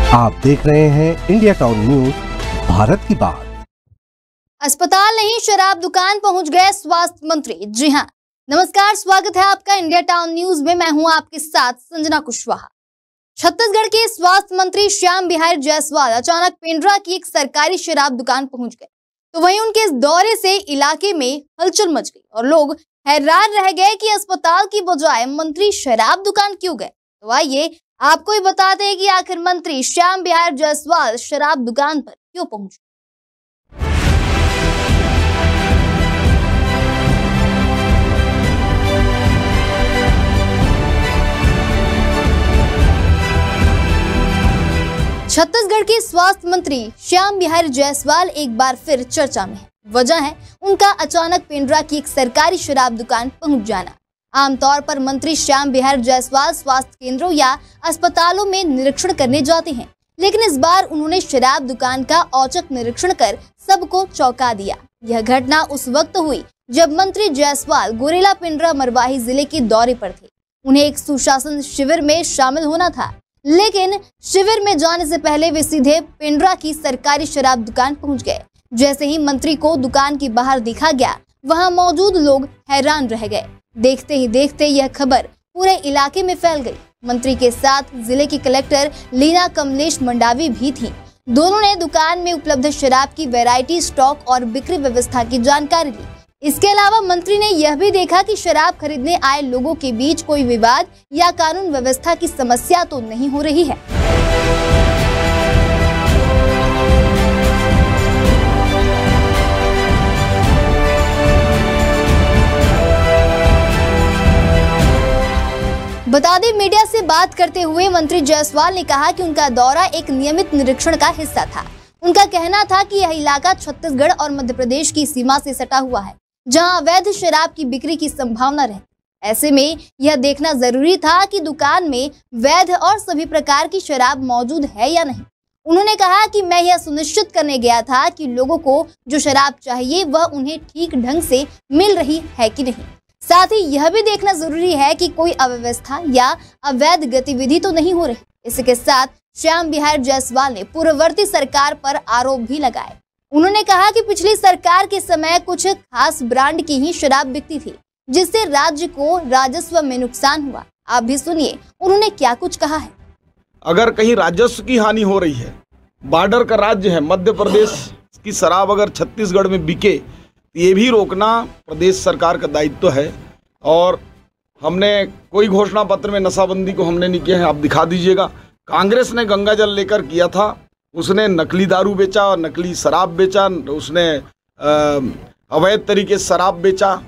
आप देख रहे हैं इंडिया टाउन न्यूज, भारत की बात। अस्पताल नहीं शराब दुकान पहुंच गए स्वास्थ्य मंत्री। जी हां, नमस्कार, स्वागत है आपका इंडिया टाउन न्यूज में। मैं हूं आपके साथ संजना कुशवाहा। छत्तीसगढ़ के स्वास्थ्य मंत्री श्याम बिहारी जायसवाल अचानक पेंड्रा की एक सरकारी शराब दुकान पहुंच गए, तो वहीं उनके इस दौरे से इलाके में हलचल मच गई और लोग हैरान रह गए कि अस्पताल की बजाय मंत्री शराब दुकान क्यों गए। तो आइए आपको ही बताते हैं कि आखिर मंत्री श्याम बिहारी जायसवाल शराब दुकान पर क्यों पहुंचे। छत्तीसगढ़ के स्वास्थ्य मंत्री श्याम बिहारी जायसवाल एक बार फिर चर्चा में है। वजह है उनका अचानक पेंड्रा की एक सरकारी शराब दुकान पहुंच जाना। आमतौर पर मंत्री श्याम बिहारी जायसवाल स्वास्थ्य केंद्रों या अस्पतालों में निरीक्षण करने जाते हैं, लेकिन इस बार उन्होंने शराब दुकान का औचक निरीक्षण कर सबको चौंका दिया। यह घटना उस वक्त हुई जब मंत्री जायसवाल गोरेला पेंड्रा मरवाही जिले के दौरे पर थे। उन्हें एक सुशासन शिविर में शामिल होना था, लेकिन शिविर में जाने से पहले वे सीधे पेंड्रा की सरकारी शराब दुकान पहुंच गए। जैसे ही मंत्री को दुकान के बाहर दिखा गया, वहां मौजूद लोग हैरान रह गए। देखते ही देखते यह खबर पूरे इलाके में फैल गई। मंत्री के साथ जिले की कलेक्टर लीना कमलेश मंडावी भी थी। दोनों ने दुकान में उपलब्ध शराब की वैरायटी, स्टॉक और बिक्री व्यवस्था की जानकारी ली। इसके अलावा मंत्री ने यह भी देखा कि शराब खरीदने आए लोगों के बीच कोई विवाद या कानून व्यवस्था की समस्या तो नहीं हो रही है। बता दें, मीडिया से बात करते हुए मंत्री जायसवाल ने कहा कि उनका दौरा एक नियमित निरीक्षण का हिस्सा था। उनका कहना था कि यह इलाका छत्तीसगढ़ और मध्य प्रदेश की सीमा से सटा हुआ है, जहां अवैध शराब की बिक्री की संभावना रहती। ऐसे में यह देखना जरूरी था कि दुकान में वैध और सभी प्रकार की शराब मौजूद है या नहीं। उन्होंने कहा कि मैं यह सुनिश्चित करने गया था कि लोगों को जो शराब चाहिए वह उन्हें ठीक ढंग से मिल रही है कि नहीं। साथ ही यह भी देखना जरूरी है कि कोई अव्यवस्था या अवैध गतिविधि तो नहीं हो रही। इसके साथ श्याम बिहारी जायसवाल ने पूर्ववर्ती सरकार पर आरोप भी लगाए। उन्होंने कहा कि पिछली सरकार के समय कुछ खास ब्रांड की ही शराब बिकती थी, जिससे राज्य को राजस्व में नुकसान हुआ। आप भी सुनिए उन्होंने क्या कुछ कहा है। अगर कहीं राजस्व की हानि हो रही है, बॉर्डर का राज्य है मध्य प्रदेश की शराब अगर छत्तीसगढ़ में बिके, ये भी रोकना प्रदेश सरकार का दायित्व है। और हमने कोई घोषणा पत्र में नशाबंदी को हमने नहीं किया है, आप दिखा दीजिएगा। कांग्रेस ने गंगा जल लेकर किया था, उसने नकली दारू बेचा, नकली शराब बेचा, उसने अवैध तरीके से शराब बेचा।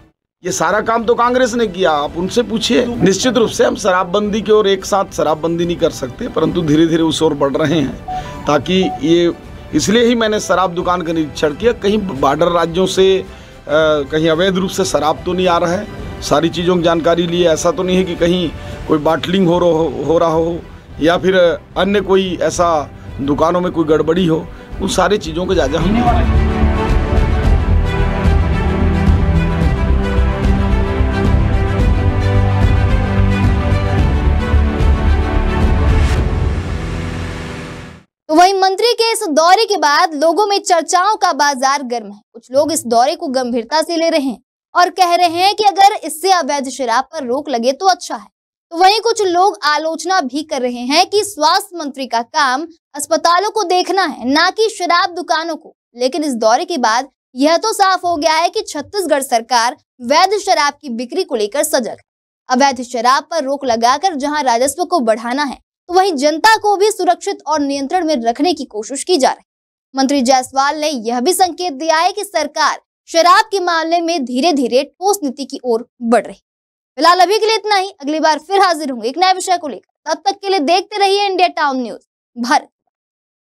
ये सारा काम तो कांग्रेस ने किया, आप उनसे पूछिए। निश्चित रूप से हम शराबबंदी की ओर एक साथ शराबबंदी नहीं कर सकते, परंतु धीरे धीरे उस ओर बढ़ रहे हैं। ताकि ये इसलिए ही मैंने शराब दुकान का निरीक्षण किया, कहीं बॉर्डर राज्यों से कहीं अवैध रूप से शराब तो नहीं आ रहा है। सारी चीज़ों की जानकारी लिए, ऐसा तो नहीं है कि कहीं कोई बाटलिंग हो रहा हो या फिर अन्य कोई ऐसा दुकानों में कोई गड़बड़ी हो। उन सारी चीज़ों का जायजा हम ले रहे हैं। तो वहीं मंत्री के इस दौरे के बाद लोगों में चर्चाओं का बाजार गर्म है। कुछ लोग इस दौरे को गंभीरता से ले रहे हैं और कह रहे हैं कि अगर इससे अवैध शराब पर रोक लगे तो अच्छा है। तो वहीं कुछ लोग आलोचना भी कर रहे हैं कि स्वास्थ्य मंत्री का काम अस्पतालों को देखना है, ना कि शराब दुकानों को। लेकिन इस दौरे के बाद यह तो साफ हो गया है कि छत्तीसगढ़ सरकार वैध शराब की बिक्री को लेकर सजग है। अवैध शराब पर रोक लगाकर जहां राजस्व को बढ़ाना है, तो वहीं जनता को भी सुरक्षित और नियंत्रण में रखने की कोशिश की जा रही है। मंत्री जायसवाल ने यह भी संकेत दिया है कि सरकार शराब के मामले में धीरे धीरे ठोस नीति की ओर बढ़ रही है। फिलहाल अभी के लिए इतना ही। अगली बार फिर हाजिर होंगे एक नए विषय को लेकर। तब तक के लिए देखते रहिए इंडिया टाउन न्यूज, भारत।